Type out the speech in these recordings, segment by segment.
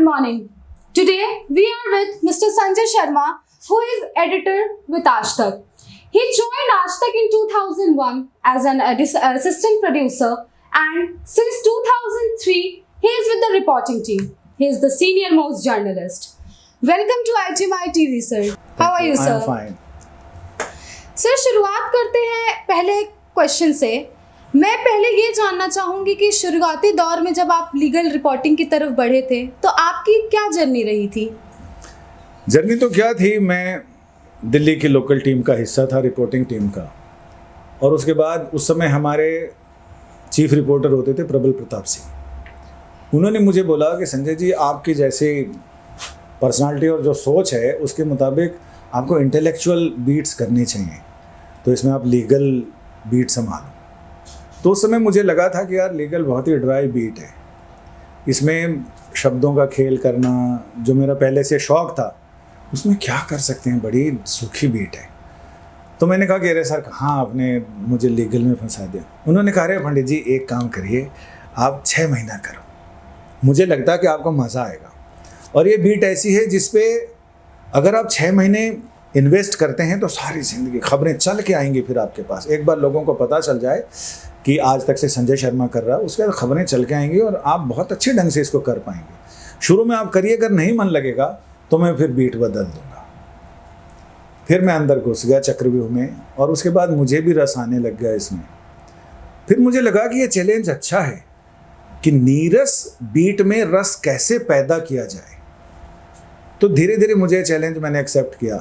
morning. Today we are with Mr. Sanjay Sharma, who is editor with Aaj Tak. He joined Aaj Tak in 2001 as an assistant producer, and since 2003 he is with the reporting team. He is the senior most journalist. Welcome to IGMI TV, sir. How are you, sir? I'm fine. Sir शुरुआत करते हैं पहले question से. मैं पहले ये जानना चाहूँगी कि शुरुआती दौर में जब आप लीगल रिपोर्टिंग की तरफ बढ़े थे तो आपकी क्या जर्नी रही थी? जर्नी तो क्या थी, मैं दिल्ली की लोकल टीम का हिस्सा था, रिपोर्टिंग टीम का. और उसके बाद उस समय हमारे चीफ रिपोर्टर होते थे प्रबल प्रताप सिंह. उन्होंने मुझे बोला कि संजय जी, आपकी जैसी पर्सनालिटी और जो सोच है उसके मुताबिक आपको इंटेलेक्चुअल बीट्स करनी चाहिए, तो इसमें आप लीगल बीट संभालो. तो उस समय मुझे लगा था कि यार लीगल बहुत ही ड्राई बीट है, इसमें शब्दों का खेल करना जो मेरा पहले से शौक़ था उसमें क्या कर सकते हैं, बड़ी सूखी बीट है. तो मैंने कहा कि अरे सर कहाँ आपने मुझे लीगल में फंसा दिया. उन्होंने कहा अरे पंडित जी एक काम करिए, आप 6 महीना करो, मुझे लगता है कि आपको मज़ा आएगा. और ये बीट ऐसी है जिसपे अगर आप 6 महीने इन्वेस्ट करते हैं तो सारी ज़िंदगी खबरें चल के आएंगी. फिर आपके पास एक बार लोगों को पता चल जाए कि आज तक से संजय शर्मा कर रहा है, उसके बाद खबरें चल के आएंगी और आप बहुत अच्छे ढंग से इसको कर पाएंगे. शुरू में आप करिए, अगर नहीं मन लगेगा तो मैं फिर बीट बदल दूंगा. फिर मैं अंदर घुस गया चक्रव्यूह में और उसके बाद मुझे भी रस आने लग गया इसमें. फिर मुझे लगा कि ये चैलेंज अच्छा है कि नीरस बीट में रस कैसे पैदा किया जाए. तो धीरे धीरे मुझे चैलेंज मैंने एक्सेप्ट किया.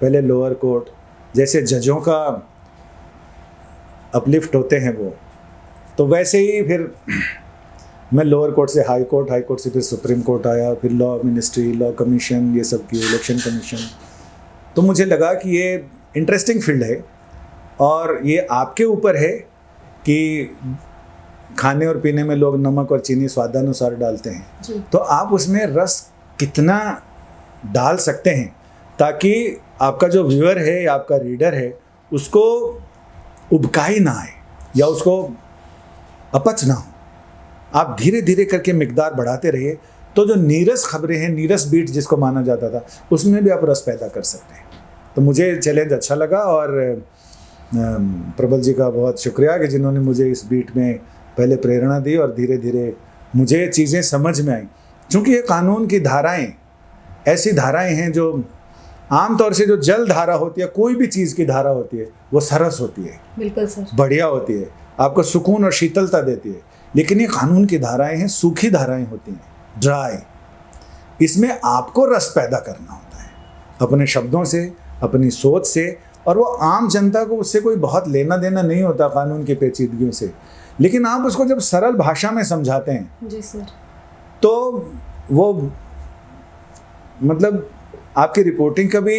पहले लोअर कोर्ट, जैसे जजों का अपलिफ्ट होते हैं वो, तो वैसे ही फिर मैं लोअर कोर्ट से हाई कोर्ट से फिर सुप्रीम कोर्ट आया, फिर लॉ मिनिस्ट्री, लॉ कमीशन, ये सब की, इलेक्शन कमीशन. तो मुझे लगा कि ये इंटरेस्टिंग फील्ड है और ये आपके ऊपर है कि खाने और पीने में लोग नमक और चीनी स्वादानुसार डालते हैं, तो आप उसमें रस कितना डाल सकते हैं ताकि आपका जो व्यूअर है या आपका रीडर है उसको उबकाई ना आए या उसको अपच ना हो. आप धीरे धीरे करके मिकदार बढ़ाते रहिए, तो जो नीरस खबरें हैं, नीरस बीट जिसको माना जाता था, उसमें भी आप रस पैदा कर सकते हैं. तो मुझे चैलेंज अच्छा लगा और प्रबल जी का बहुत शुक्रिया कि जिन्होंने मुझे इस बीट में पहले प्रेरणा दी और धीरे धीरे मुझे चीज़ें समझ में आई. क्योंकि ये कानून की धाराएं ऐसी धाराएं हैं जो आमतौर से जो जल धारा होती है, कोई भी चीज़ की धारा होती है, वो सरस होती है, बिल्कुल सर, बढ़िया होती है, आपको सुकून और शीतलता देती है. लेकिन ये कानून की धाराएं हैं, सूखी धाराएं होती हैं, ड्राई. इसमें आपको रस पैदा करना होता है अपने शब्दों से, अपनी सोच से. और वो आम जनता को उससे कोई बहुत लेना देना नहीं होता कानून की पेचीदगियों से, लेकिन आप उसको जब सरल भाषा में समझाते हैं जी सर, तो वो मतलब आपकी रिपोर्टिंग का भी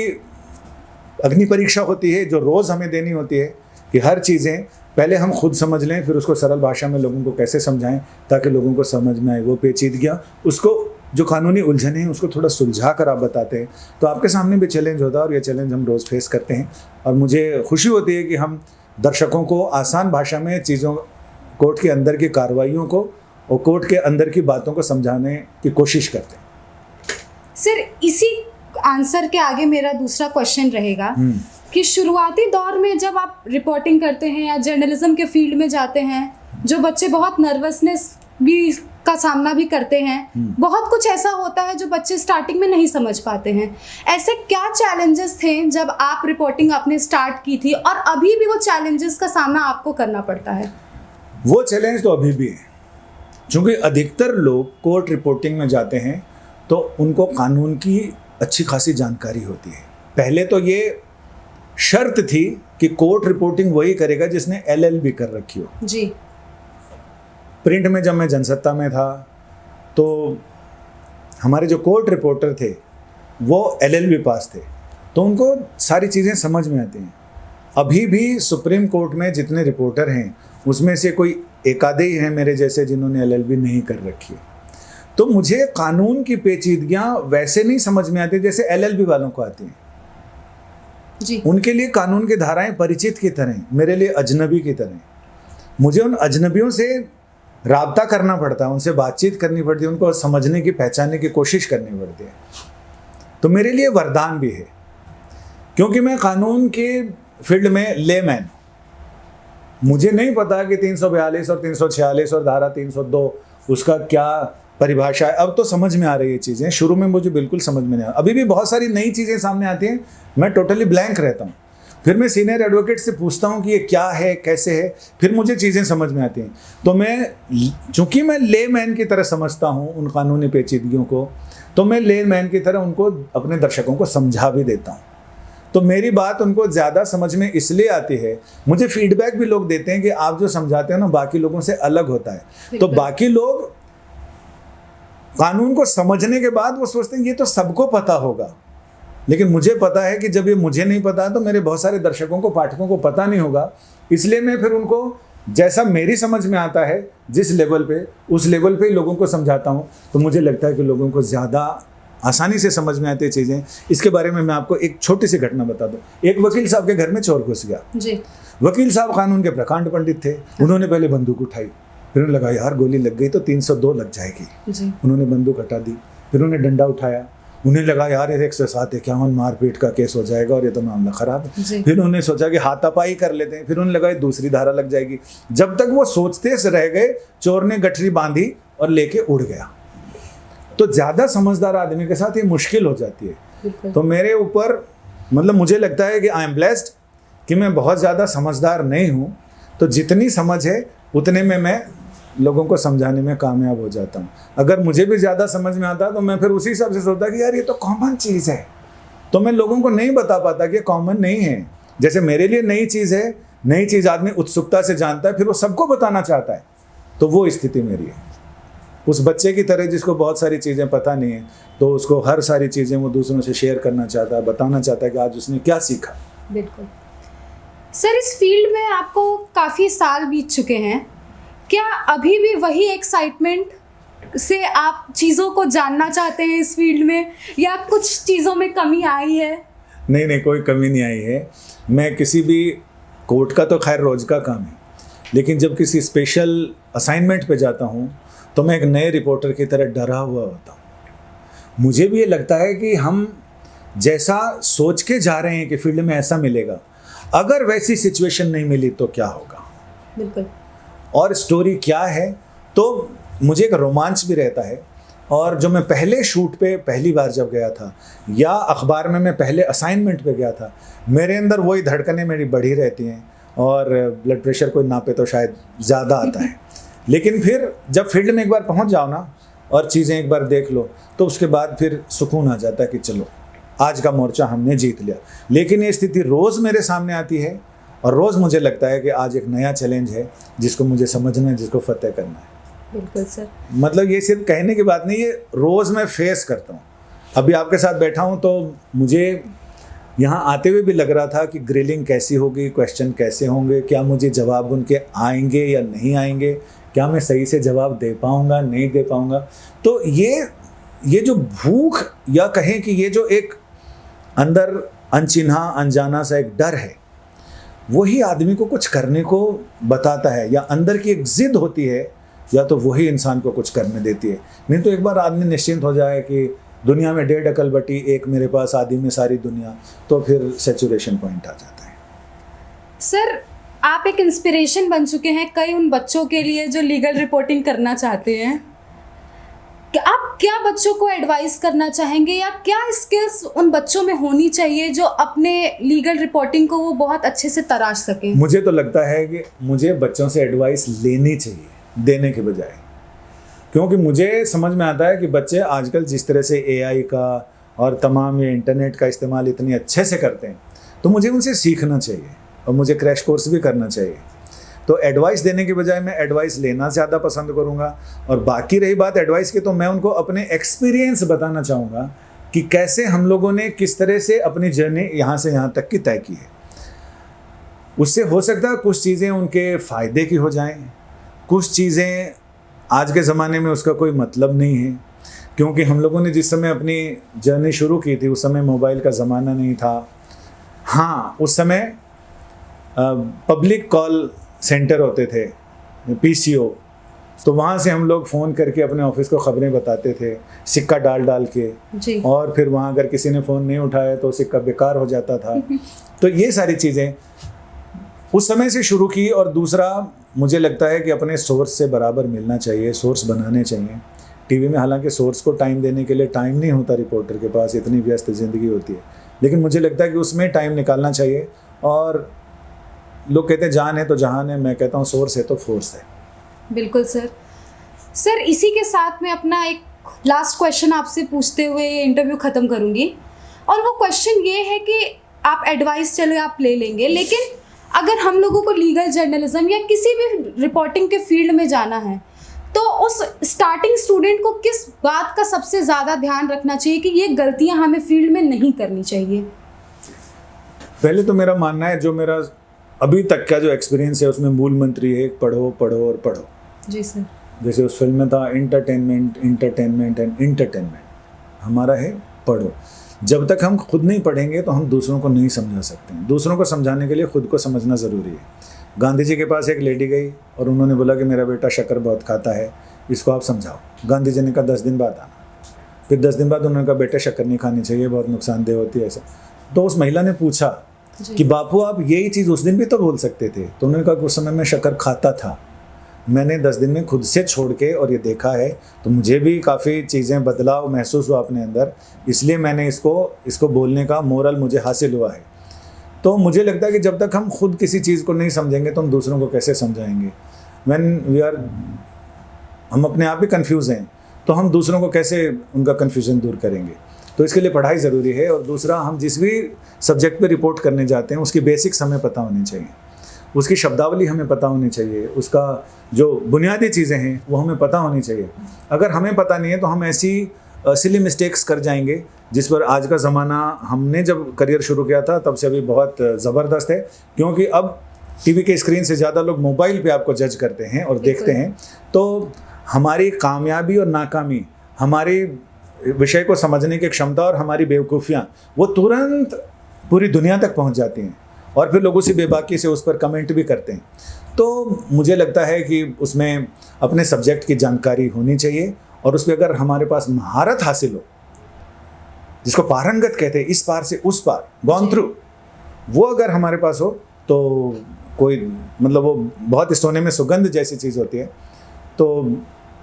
अग्नि परीक्षा होती है जो रोज़ हमें देनी होती है कि हर चीज़ें पहले हम खुद समझ लें, फिर उसको सरल भाषा में लोगों को कैसे समझाएं ताकि लोगों को समझ में आए. वो पेचीदगियाँ, उसको जो कानूनी उलझने हैं उसको थोड़ा सुलझा कर आप बताते हैं. तो आपके सामने भी चैलेंज होता है और ये चैलेंज हम रोज़ फेस करते हैं. और मुझे खुशी होती है कि हम दर्शकों को आसान भाषा में चीज़ों, कोर्ट के अंदर की कार्रवाइयों को और कोर्ट के अंदर की बातों को समझाने की कोशिश करते हैं. सर इसी आंसर के आगे मेरा दूसरा क्वेश्चन रहेगा कि शुरुआती दौर में जब आप रिपोर्टिंग करते हैं या जर्नलिज्म के फील्ड में जाते हैं, जो बच्चे बहुत नर्वसनेस भी का सामना भी करते हैं, बहुत कुछ ऐसा होता है जो बच्चे स्टार्टिंग में नहीं समझ पाते हैं. ऐसे क्या चैलेंजेस थे जब आप रिपोर्टिंग आपने स्टार्ट की थी और अभी भी वो चैलेंजेस का सामना आपको करना पड़ता है? वो चैलेंज तो अभी भी है, क्योंकि अधिकतर लोग कोर्ट रिपोर्टिंग में जाते हैं तो उनको कानून की अच्छी खासी जानकारी होती है. पहले तो ये शर्त थी कि कोर्ट रिपोर्टिंग वही करेगा जिसने LLB कर रखी हो. जी. प्रिंट में जब मैं जनसत्ता में था तो हमारे जो कोर्ट रिपोर्टर थे वो LLB पास थे, तो उनको सारी चीज़ें समझ में आती हैं. अभी भी सुप्रीम कोर्ट में जितने रिपोर्टर हैं उसमें से कोई एक आधे ही हैं मेरे जैसे जिन्होंने LLB नहीं कर रखी है. तो मुझे कानून की पेचीदगियाँ वैसे नहीं समझ में आती जैसे LLB वालों को आती हैं. जी. उनके लिए कानून की धाराएं परिचित की तरह, मेरे लिए अजनबी की तरह. मुझे उन अजनबियों से राब्ता करना पड़ता है, उनसे बातचीत करनी पड़ती है, उनको समझने की पहचानने की कोशिश करनी पड़ती है। तो मेरे लिए वरदान भी है, क्योंकि मैं कानून के फील्ड में लेमैन, मुझे नहीं पता कि 342 और 346 और धारा 302 उसका क्या परिभाषा है। अब तो समझ में आ रही है चीज़ें, शुरू में मुझे बिल्कुल समझ में नहीं आ, अभी भी बहुत सारी नई चीज़ें सामने आती हैं, मैं टोटली ब्लैंक रहता हूँ। फिर मैं सीनियर एडवोकेट से पूछता हूँ कि ये क्या है, कैसे है, फिर मुझे चीज़ें समझ में आती हैं। तो मैं, चूँकि मैं लेमैन की तरह समझता हूँ उन कानूनी पेचीदगियों को, तो मैं लेमैन की तरह उनको, अपने दर्शकों को समझा भी देता हूँ। तो मेरी बात उनको ज़्यादा समझ में इसलिए आती है, मुझे फीडबैक भी लोग देते हैं कि आप जो समझाते हैं ना बाकी लोगों से अलग होता है। तो बाकी लोग कानून को समझने के बाद वो सोचते हैं ये तो सबको पता होगा, लेकिन मुझे पता है कि जब ये मुझे नहीं पता तो मेरे बहुत सारे दर्शकों को, पाठकों को पता नहीं होगा। इसलिए मैं फिर उनको जैसा मेरी समझ में आता है, जिस लेवल पे, उस लेवल पे ही लोगों को समझाता हूँ। तो मुझे लगता है कि लोगों को ज़्यादा आसानी से समझ में आती है चीज़ें। इसके बारे में मैं आपको एक छोटी सी घटना बता दूँ। एक वकील साहब के घर में चोर घुस गया जी। वकील साहब कानून के प्रकांड पंडित थे। उन्होंने पहले बंदूक उठाई, फिर उन्होंने लगा यार गोली लग गई तो 302 लग जाएगी जी। उन्होंने बंदूक हटा दी, फिर उन्होंने डंडा उठाया, उन्हें लगा यार 107-51 मारपीट का केस हो जाएगा और ये तो मामला खराब है। फिर उन्होंने सोचा कि हाथापाई कर लेते हैं, फिर उन्हें लगा दूसरी धारा लग जाएगी। जब तक वो सोचते से रह गए, चोर ने गठरी बांधी और लेके उड़ गया। तो ज़्यादा समझदार आदमी के साथ ये मुश्किल हो जाती है। तो मेरे ऊपर, मतलब मुझे लगता है कि आई एम ब्लेस्ड कि मैं बहुत ज़्यादा समझदार नहीं हूँ। तो जितनी समझ है उतने में मैं लोगों को समझाने में कामयाब हो जाता हूँ। अगर मुझे भी ज़्यादा समझ में आता तो मैं फिर उसी हिसाब से सोचता कि यार ये तो कॉमन चीज़ है, तो मैं लोगों को नहीं बता पाता कि ये कॉमन नहीं है। जैसे मेरे लिए नई चीज़ है, नई चीज़ आदमी उत्सुकता से जानता है, फिर वो सबको बताना चाहता है। तो वो स्थिति मेरी है। उस बच्चे की तरह जिसको बहुत सारी चीज़ें पता नहीं है, तो उसको हर सारी चीज़ें वो दूसरों से शेयर करना चाहता है, बताना चाहता है कि आज उसने क्या सीखा। बिल्कुल सर, इस फील्ड में आपको काफ़ी साल बीत चुके हैं, क्या अभी भी वही एक्साइटमेंट से आप चीज़ों को जानना चाहते हैं इस फील्ड में, या कुछ चीज़ों में कमी आई है? नहीं, कोई कमी नहीं आई है। मैं किसी भी, कोर्ट का तो खैर रोज़ का काम है, लेकिन जब किसी स्पेशल असाइनमेंट पे जाता हूँ तो मैं एक नए रिपोर्टर की तरह डरा हुआ होता हूँ। मुझे भी ये लगता है कि हम जैसा सोच के जा रहे हैं कि फील्ड में ऐसा मिलेगा, अगर वैसी सिचुएशन नहीं मिली तो क्या होगा। बिल्कुल। और स्टोरी क्या है, तो मुझे एक रोमांच भी रहता है। और जो मैं पहले शूट पे पहली बार जब गया था, या अखबार में मैं पहले असाइनमेंट पे गया था, मेरे अंदर वही धड़कनें मेरी बढ़ी रहती हैं, और ब्लड प्रेशर कोई नापे तो शायद ज़्यादा आता है। लेकिन फिर जब फील्ड में एक बार पहुंच जाओ ना, और चीज़ें एक बार देख लो, तो उसके बाद फिर सुकून आ जाता है कि चलो आज का मोर्चा हमने जीत लिया। लेकिन ये स्थिति रोज़ मेरे सामने आती है, और रोज़ मुझे लगता है कि आज एक नया चैलेंज है जिसको मुझे समझना है, जिसको फतेह करना है। बिल्कुल सर। मतलब ये सिर्फ कहने की बात नहीं, ये रोज़ मैं फेस करता हूँ। अभी आपके साथ बैठा हूँ तो मुझे यहाँ आते हुए भी लग रहा था कि ग्रिलिंग कैसी होगी, क्वेश्चन कैसे होंगे, क्या मुझे जवाब उनके आएंगे या नहीं आएंगे, क्या मैं सही से जवाब दे पाऊँगा, नहीं दे पाऊँगा। तो ये जो भूख, या कहें कि ये जो एक अंदर अनचिन्हा अनजाना सा एक डर है, वही आदमी को कुछ करने को बताता है, या अंदर की एक जिद होती है, या तो वही इंसान को कुछ करने देती है। नहीं तो एक बार आदमी निश्चिंत हो जाए कि दुनिया में 1.5 अकल बटी, एक मेरे पास, आदि में सारी दुनिया, तो फिर सैचुरेशन पॉइंट आ जाता है। सर, आप एक इंस्पिरेशन बन चुके हैं कई उन बच्चों के लिए जो लीगल रिपोर्टिंग करना चाहते हैं। आप क्या बच्चों को एडवाइस करना चाहेंगे, या क्या स्किल्स उन बच्चों में होनी चाहिए जो अपने लीगल रिपोर्टिंग को वो बहुत अच्छे से तराश सकें? मुझे तो लगता है कि मुझे बच्चों से एडवाइस लेनी चाहिए, देने के बजाय। क्योंकि मुझे समझ में आता है कि बच्चे आजकल जिस तरह से AI का और तमाम ये इंटरनेट का इस्तेमाल इतने अच्छे से करते हैं, तो मुझे उनसे सीखना चाहिए, और मुझे क्रैश कोर्स भी करना चाहिए। तो एडवाइस देने के बजाय मैं एडवाइस लेना ज़्यादा पसंद करूँगा। और बाकी रही बात एडवाइस की, तो मैं उनको अपने एक्सपीरियंस बताना चाहूँगा कि कैसे हम लोगों ने किस तरह से अपनी जर्नी यहाँ से यहाँ तक की तय की है। उससे हो सकता है कुछ चीज़ें उनके फ़ायदे की हो जाएं, कुछ चीज़ें आज के ज़माने में उसका कोई मतलब नहीं है। क्योंकि हम लोगों ने जिस समय अपनी जर्नी शुरू की थी, उस समय मोबाइल का ज़माना नहीं था। हाँ, उस समय पब्लिक कॉल सेंटर होते थे, PCO, तो वहाँ से हम लोग फ़ोन करके अपने ऑफिस को खबरें बताते थे, सिक्का डाल के जी। और फिर वहाँ अगर किसी ने फ़ोन नहीं उठाया तो सिक्का बेकार हो जाता था। तो ये सारी चीज़ें उस समय से शुरू की। और दूसरा मुझे लगता है कि अपने सोर्स से बराबर मिलना चाहिए, सोर्स बनाने चाहिए। टीवी में हालांकि सोर्स को टाइम देने के लिए टाइम नहीं होता रिपोर्टर के पास, इतनी व्यस्त ज़िंदगी होती है, लेकिन मुझे लगता है कि उसमें टाइम निकालना चाहिए। और लोग कहते हैं जान है तो जहान है, मैं कहता हूँ सोर्स है तो फोर्स है। बिल्कुल सर। सर इसी के साथ मैं अपना एक लास्ट क्वेश्चन आपसे पूछते हुए ये इंटरव्यू ख़त्म करूँगी, और वो क्वेश्चन ये है कि आप एडवाइस चलो आप ले लेंगे, लेकिन अगर हम लोगों को लीगल जर्नलिज्म या किसी भी रिपोर्टिंग के फील्ड में जाना है तो उस स्टार्टिंग स्टूडेंट को किस बात का सबसे ज़्यादा ध्यान रखना चाहिए कि ये गलतियां हमें फील्ड में नहीं करनी चाहिए? पहले तो मेरा मानना है, जो मेरा अभी तक का जो एक्सपीरियंस है उसमें मूल मंत्र ये है, पढ़ो पढ़ो और पढ़ो। जी सर। जैसे उस फिल्म में था एंटरटेनमेंट एंटरटेनमेंट एंड एंटरटेनमेंट, हमारा है पढ़ो। जब तक हम खुद नहीं पढ़ेंगे तो हम दूसरों को नहीं समझा सकते हैं। दूसरों को समझाने के लिए खुद को समझना ज़रूरी है। गांधी जी के पास एक लेडी गई और उन्होंने बोला कि मेरा बेटा शक्कर बहुत खाता है, इसको आप समझाओ। गांधी जी ने कहा 10 दिन बाद आना। फिर 10 दिन बाद उन्होंने कहा बेटा शक्कर नहीं खानी चाहिए, बहुत नुकसानदेह होती है ऐसा। तो उस महिला ने पूछा कि बापू आप यही चीज़ उस दिन भी तो बोल सकते थे। तो उन्होंने कहा कि उस समय मैं शक्कर खाता था, मैंने 10 दिन में खुद से छोड़ के और ये देखा है, तो मुझे भी काफ़ी चीज़ें बदलाव महसूस हुआ अपने अंदर, इसलिए मैंने इसको बोलने का मोरल मुझे हासिल हुआ है। तो मुझे लगता है कि जब तक हम खुद किसी चीज़ को नहीं समझेंगे तो हम दूसरों को कैसे समझाएंगे। हम अपने आप ही कन्फ्यूज़ हैं तो हम दूसरों को कैसे उनका कन्फ्यूज़न दूर करेंगे। तो इसके लिए पढ़ाई ज़रूरी है। और दूसरा, हम जिस भी सब्जेक्ट पे रिपोर्ट करने जाते हैं उसकी बेसिक्स हमें पता होनी चाहिए, उसकी शब्दावली हमें पता होनी चाहिए, उसका जो बुनियादी चीज़ें हैं वो हमें पता होनी चाहिए। अगर हमें पता नहीं है तो हम ऐसी सिली मिस्टेक्स कर जाएंगे जिस पर आज का ज़माना, हमने जब करियर शुरू किया था तब से अभी बहुत ज़बरदस्त है, क्योंकि अब टीवी के स्क्रीन से ज़्यादा लोग मोबाइल पे आपको जज करते हैं और देखते हैं। तो हमारी कामयाबी और नाकामी, हमारी विषय को समझने की क्षमता और हमारी बेवकूफ़ियाँ वो तुरंत पूरी दुनिया तक पहुँच जाती हैं और फिर लोग उसी बेबाकी से उस पर कमेंट भी करते हैं। तो मुझे लगता है कि उसमें अपने सब्जेक्ट की जानकारी होनी चाहिए और उस पर अगर हमारे पास महारत हासिल हो, जिसको पारंगत कहते हैं, इस पार से उस पार, गॉन थ्रू, वो अगर हमारे पास हो तो कोई मतलब वो बहुत सोने में सुगंध जैसी चीज़ होती है। तो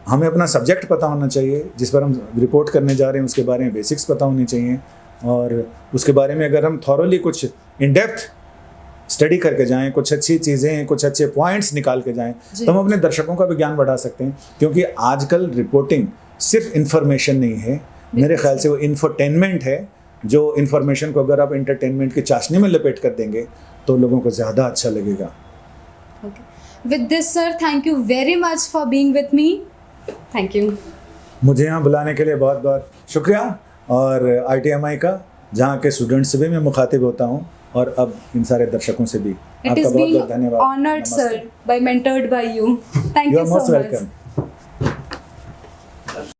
हमें अपना सब्जेक्ट पता होना चाहिए, जिस पर हम रिपोर्ट करने जा रहे हैं उसके बारे में बेसिक्स पता होनी चाहिए, और उसके बारे में अगर हम थॉरोली कुछ इन डेप्थ स्टडी करके जाएं, कुछ अच्छी चीज़ें, कुछ अच्छे पॉइंट्स निकाल के जाएं, तो हम अपने दर्शकों का भी ज्ञान बढ़ा सकते हैं। क्योंकि आजकल रिपोर्टिंग सिर्फ इन्फॉर्मेशन नहीं है, मेरे ख्याल से वो इन्फोटेनमेंट है, जो इन्फॉर्मेशन को अगर आप एंटरटेनमेंट की चाशनी में लपेट कर देंगे तो लोगों को ज़्यादा अच्छा लगेगा। With this sir, thank you very much for being with me. Thank you. मुझे यहाँ बुलाने के लिए बहुत बहुत शुक्रिया, और ITMI का, जहाँ के स्टूडेंट्स से भी मैं मुखातिब होता हूँ और अब इन सारे दर्शकों से भी। It आपका is बहुत being बहुत धन्यवाद। honored sir by mentored by you. Thank You you are so most much. welcome.